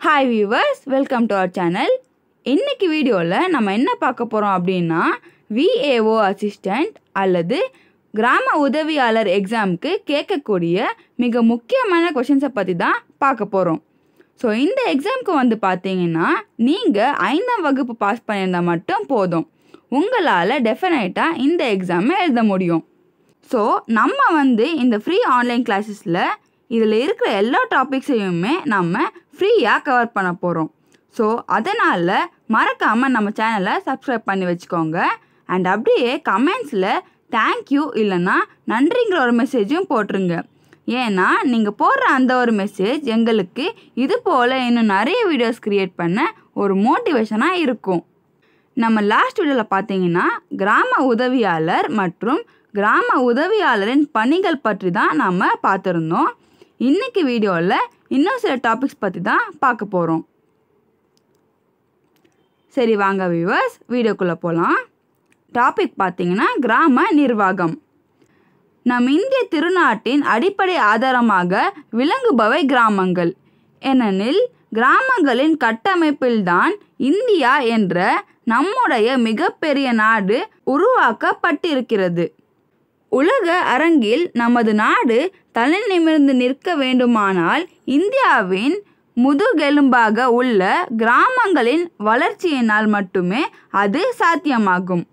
Hi viewers, welcome to our channel. இன்னைக்கு வீடியோவில் நம்ம என்ன பார்க்க போகிறோம் அப்படின்னா VAO அசிஸ்டண்ட் அல்லது கிராம உதவியாளர் எக்ஸாமுக்கு கேட்கக்கூடிய மிக முக்கியமான கொஷின்ஸை பற்றி தான் பார்க்க போகிறோம். ஸோ இந்த எக்ஸாமுக்கு வந்து பார்த்தீங்கன்னா நீங்கள் 5ஆம் வகுப்பு பாஸ் பண்ணியிருந்தால் மட்டும் போதும், உங்களால் டெஃபினட்டாக இந்த எக்ஸாமை எழுத முடியும். ஸோ நம்ம வந்து இந்த ஃப்ரீ ஆன்லைன் கிளாஸஸில் இதில் இருக்கிற எல்லா டாபிக்ஸையுமே நம்ம ஃப்ரீயாக கவர் பண்ண போகிறோம். ஸோ அதனால் மறக்காமல் நம்ம சேனலை சப்ஸ்கிரைப் பண்ணி வச்சுக்கோங்க. அண்ட் அப்படியே கமெண்ட்ஸில் தேங்க்யூ இல்லைன்னா நன்றிங்கிற ஒரு மெசேஜும் போட்டுருங்க. ஏன்னா நீங்கள் போடுற அந்த ஒரு மெசேஜ் எங்களுக்கு இது போல் இன்னும் நிறைய வீடியோஸ் க்ரியேட் பண்ண ஒரு மோட்டிவேஷனாக இருக்கும். நம்ம லாஸ்ட் வீடியோவில் பார்த்தீங்கன்னா கிராம உதவியாளர் மற்றும் கிராம உதவியாளரின் பணிகள் பற்றி தான் நம்ம பார்த்துருந்தோம். இன்றைக்கி வீடியோவில் இன்னும் சில டாபிக்ஸ் பற்றி தான் பார்க்க போகிறோம். சரி வாங்க வியூவர்ஸ், வீடியோக்குள்ளே போகலாம். டாபிக் பார்த்தீங்கன்னா கிராம நிர்வாகம். நம் இந்திய திருநாட்டின் அடிப்படை ஆதாரமாக விளங்குபவை கிராமங்கள். ஏனெனில் கிராமங்களின் கட்டமைப்பில்தான் இந்தியா என்ற நம்முடைய மிகப்பெரிய நாடு உருவாக்கப்பட்டிருக்கிறது. உலக அரங்கில் நமது நாடு தலை நிமிர்ந்து நிற்க வேண்டுமானால் இந்தியாவின் முதுகெலும்பாக உள்ள கிராமங்களின் வளர்ச்சியினால் மட்டுமே அது சாத்தியமாகும்.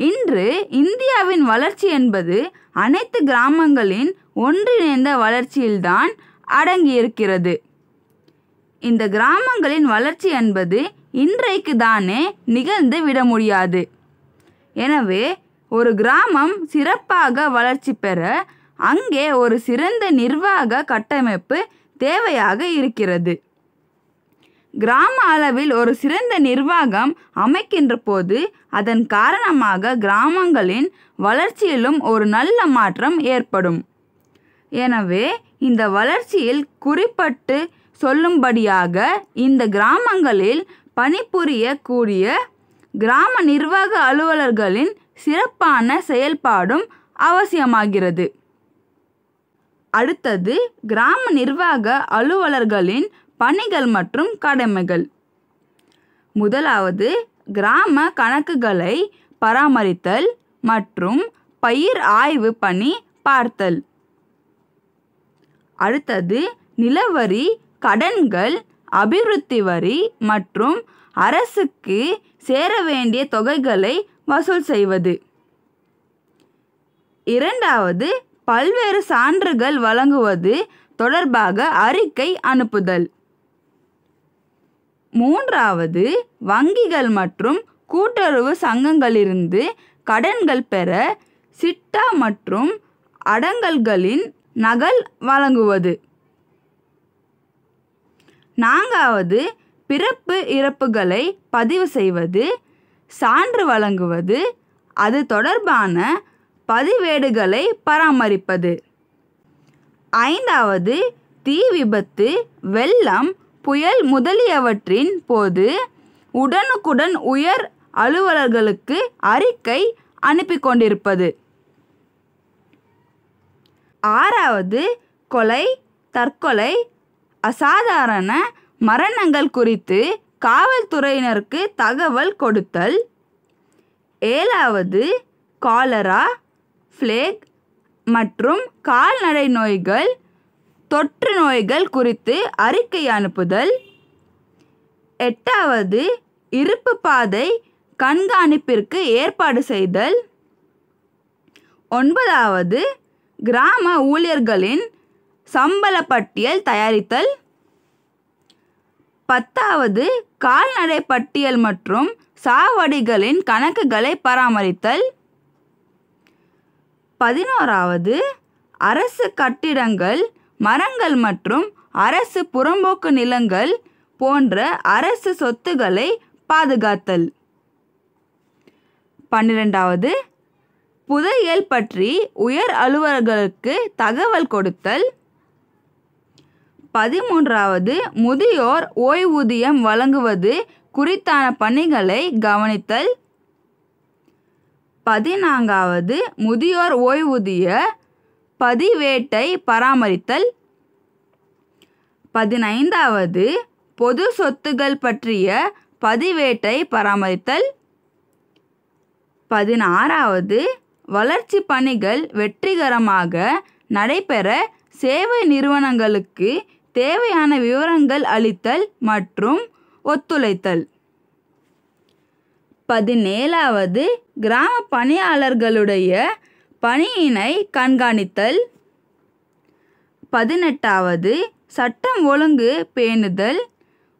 இன்று இந்தியாவின் வளர்ச்சி என்பது அனைத்து கிராமங்களின் ஒன்றிணைந்த வளர்ச்சியில்தான் அடங்கியிருக்கிறது. இந்த கிராமங்களின் வளர்ச்சி என்பது இன்றைக்கு தானே நிகழ்ந்து விட முடியாது. எனவே ஒரு கிராமம் சிறப்பாக வளர்ச்சி பெற அங்கே ஒரு சிறந்த நிர்வாக கட்டமைப்பு தேவையாக இருக்கிறது. கிராம அளவில் ஒரு சிறந்த நிர்வாகம் அமைக்கின்ற போது அதன் காரணமாக கிராமங்களின் வளர்ச்சியிலும் ஒரு நல்ல மாற்றம் ஏற்படும். எனவே இந்த வளர்ச்சியில் குறிப்பிட்டு சொல்லும்படியாக இந்த கிராமங்களில் பணிபுரியக்கூடிய கிராம நிர்வாக அலுவலர்களின் சிறப்பான செயல்பாடும் அவசியமாகிறது. அடுத்தது கிராம நிர்வாக அலுவலர்களின் பணிகள் மற்றும் கடமைகள். முதலாவது கிராம கணக்குகளை பராமரித்தல் மற்றும் பயிர் ஆய்வு பணி பார்த்தல். அடுத்தது நிலவரி, கடன்கள், அபிவிருத்தி வரி மற்றும் அரசுக்கு சேர வேண்டிய தொகைகளை வசூல் செய்வது. இரண்டாவது பல்வேறு சான்றுகள் வழங்குவது தொடர்பாக அறிக்கை அனுப்புதல். மூன்றாவது வங்கிகள் மற்றும் கூட்டுறவு சங்கங்களிலிருந்து கடன்கள் பெற சிட்டா மற்றும் அடங்கல்களின் நகல் வழங்குவது. நான்காவது பிறப்பு இறப்புகளை பதிவு செய்வது, சான்று வழங்குவது, அது தொடர்பான பதிவேடுகளை பராமரிப்பது. ஐந்தாவது தீ விபத்து, வெள்ளம், புயல் முதலியவற்றின் போது உடனுக்குடன் உயர் அலுவலர்களுக்கு அறிக்கை அனுப்பி கொண்டிருப்பது. ஆறாவது கொலை, தற்கொலை, அசாதாரண மரணங்கள் குறித்து காவல்துறையினருக்கு தகவல் கொடுத்தல். ஏழாவது காலரா, பிளேக் மற்றும் கால்நடை நோய்கள், தொற்று நோய்கள் குறித்து அறிக்கை அனுப்புதல். எட்டாவது இருப்பு பாதை கண்காணிப்பிற்கு ஏற்பாடு செய்தல். ஒன்பதாவது கிராம ஊழியர்களின் சம்பள பட்டியல் தயாரித்தல். பத்தாவது கால்நடை பட்டியல் மற்றும் சாவடிகளின் கணக்குகளை பராமரித்தல். 11வது அரசு கட்டிடங்கள், மரங்கள் மற்றும் அரசு புறம்போக்கு நிலங்கள் போன்ற அரசு சொத்துக்களை பாதுகாத்தல். 12வது புதையல் பற்றி உயர் அலுவலர்களுக்கு தகவல் கொடுத்தல். 13வது முதியோர் ஓய்வூதியம் வழங்குவது குறித்தான பணிகளை கவனித்தல். 14வது முதியோர் ஓய்வூதிய பதிவேட்டை பராமரித்தல். 15வது பொது சொத்துகள் பற்றிய பதிவேட்டை பராமரித்தல். 16வது வளர்ச்சி பணிகள் வெற்றிகரமாக நடைபெற சேவை நிறுவனங்களுக்கு தேவையான விவரங்கள் அளித்தல் மற்றும் ஒத்துழைத்தல். 17வது கிராம பணியாளர்களுடைய பணியினை கண்காணித்தல். 18வது சட்டம் ஒழுங்கு பேணுதல்.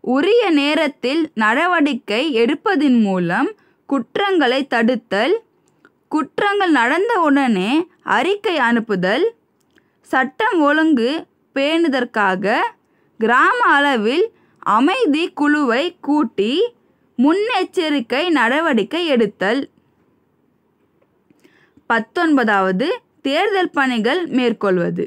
உரிய நேரத்தில் நடவடிக்கை எடுப்பதின் மூலம் குற்றங்களை தடுத்தல். குற்றங்கள் நடந்தவுடனே அறிக்கை அனுப்புதல். சட்டம் ஒழுங்கு பேணுதற்காக கிராம அளவில் அமைதி குழுவை கூட்டி முன்னெச்சரிக்கை நடவடிக்கை எடுத்தல். 19வது தேர்தல் பணிகள் மேற்கொள்வது.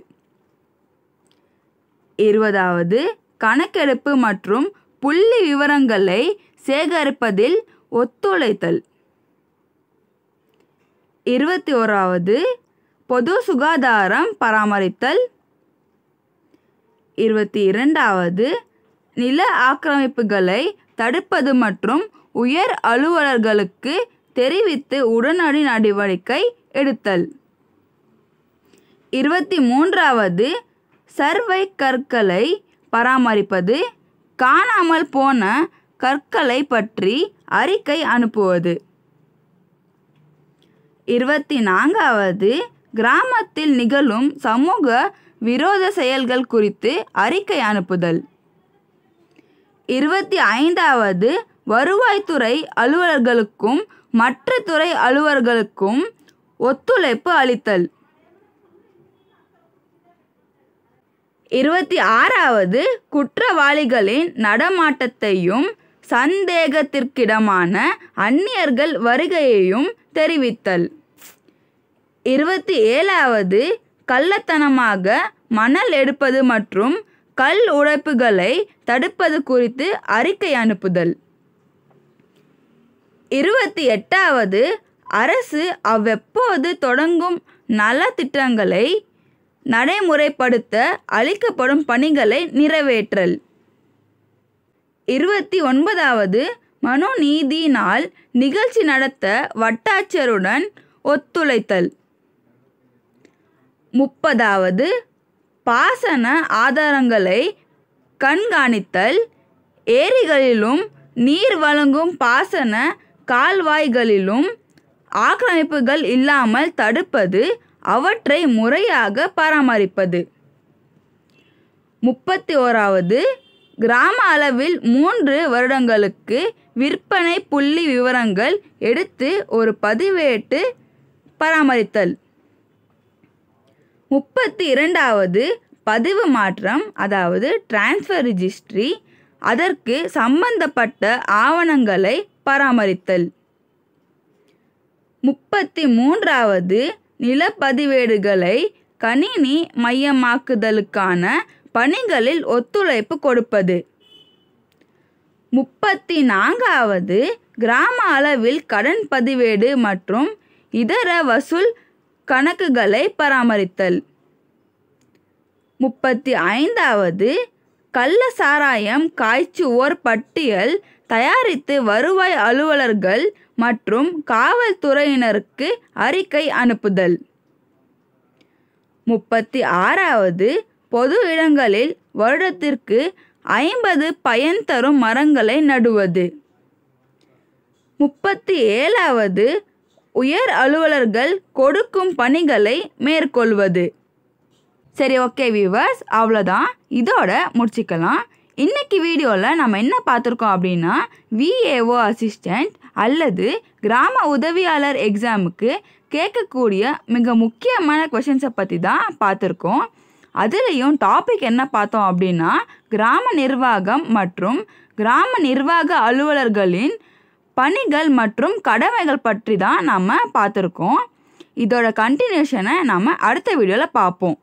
20வது கணக்கெடுப்பு மற்றும் புள்ளி விவரங்களை சேகரிப்பதில் ஒத்துழைத்தல். 21வது பொது சுகாதாரம் பராமரித்தல். 22வது நில ஆக்கிரமிப்புகளை தடுப்பது மற்றும் உயர் அலுவலர்களுக்கு தெரிவித்து உடனடி நடவடிக்கை எடுத்தல். 23வது சர்வை கற்களை பராமரிப்பது. காணாமல் போன கற்களை பற்றி அறிக்கை அனுப்புவது. 24வது கிராமத்தில் நிகழும் சமூக விரோத செயல்கள் குறித்து அறிக்கை அனுப்புதல். 25வது வருவாய்த்துறை அலுவலர்களுக்கும் மற்ற துறை அலுவலர்களுக்கும் ஒத்துழைப்பு அளித்தல். 26வது குற்றவாளிகளின் நடமாட்டத்தையும் சந்தேகத்திற்கிடமான அந்நியர்கள் வருகையையும் தெரிவித்தல். 27வது கள்ளத்தனமாக மணல் எடுப்பது மற்றும் கல் உடைப்புகளை தடுப்பது குறித்து அறிக்கை அனுப்புதல். 28வது அரசு அவ்வப்போது தொடங்கும் நலத்திட்டங்களை நடைமுறைப்படுத்த அளிக்கப்படும் பணிகளை நிறைவேற்றல். 29வது மனுநீதி நாள் நிகழ்ச்சி நடத்த வட்டாட்சியருடன் ஒத்துழைத்தல். 30வது பாசன ஆதாரங்களை கண்காணித்தல். ஏரிகளிலும் நீர் வழங்கும் பாசன கால்வாய்களிலும் ஆக்கிரமிப்புகள் இல்லாமல் தடுப்பது, அவற்றை முறையாக பராமரிப்பது. 31வது கிராம அளவில் 3 வருடங்களுக்கு விற்பனை புள்ளி விவரங்கள் எடுத்து ஒரு பதிவேட்டு பராமரித்தல். 32வது பதிவு மாற்றம், அதாவது டிரான்ஸ்ஃபர் ரிஜிஸ்ட்ரி, அதற்கு சம்பந்தப்பட்ட ஆவணங்களை பராமரித்தல். 33வது நிலப்பதிவேடுகளை கணினி மையமாக்குதலுக்கான பணிகளில் ஒத்துழைப்பு கொடுப்பது. 34வது கிராம அளவில் கடன் பதிவேடு மற்றும் இதர வசூல் கணக்குகளை பராமரித்தல். 35வது கள்ள சாராயம் காய்ச்சுவோர் பட்டியல் தயாரித்து வருவாய் அலுவலர்கள் மற்றும் காவல்துறையினருக்கு அறிக்கை அனுப்புதல். 36வது பொது இடங்களில் வருடத்திற்கு 50 பயன் தரும் மரங்களை நடுவது. 37வது உயர் அலுவலர்கள் கொடுக்கும் பணிகளை மேற்கொள்வது. சரி, ஓகே வியூவர்ஸ், அவ்வளோதான். இதோட முடிச்சுக்கலாம். இன்றைக்கி வீடியோவில் நம்ம என்ன பார்த்துருக்கோம் அப்படின்னா, விஏஓ அசிஸ்டண்ட் அல்லது கிராம உதவியாளர் எக்ஸாமுக்கு கேட்கக்கூடிய மிக முக்கியமான கொஷின்ஸை பற்றி தான் பார்த்துருக்கோம். அதுலேயும் டாபிக் என்ன பார்த்தோம் அப்படின்னா, கிராம நிர்வாகம் மற்றும் கிராம நிர்வாக அலுவலர்களின் பணிகள் மற்றும் கடமைகள் பற்றி தான் நம்ம பார்த்துருக்கோம். இதோட கண்டினியூஷனை நம்ம அடுத்த வீடியோவில் பார்ப்போம்.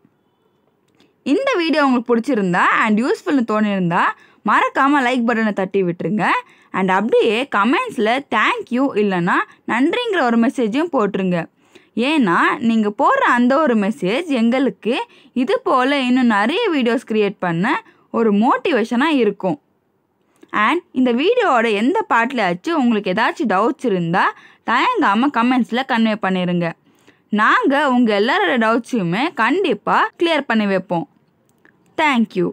இந்த வீடியோ உங்களுக்கு பிடிச்சிருந்தா அண்ட் யூஸ்ஃபுல்னு தோணியிருந்தா மறக்காமல் லைக் பட்டனை தட்டி விட்டுருங்க. அண்ட் அப்படியே கமெண்ட்ஸில் தேங்க்யூ இல்லைன்னா நன்றிங்கிற ஒரு மெசேஜும் போட்டுருங்க. ஏன்னா நீங்கள் போடுற அந்த ஒரு மெசேஜ் எங்களுக்கு இது போல் இன்னும் நிறைய வீடியோஸ் க்ரியேட் பண்ண ஒரு மோட்டிவேஷனாக இருக்கும். அண்ட் இந்த வீடியோவோட எந்த பார்ட்லையாச்சும் உங்களுக்கு ஏதாச்சும் டவுட்ஸ் இருந்தால் தயங்காமல் கமெண்ட்ஸில் கன்வே பண்ணிடுங்க. நாங்கள் உங்கள் எல்லாரோட டவுட்ஸையுமே கண்டிப்பாக கிளியர் பண்ணி வைப்போம். தேங்க்யூ.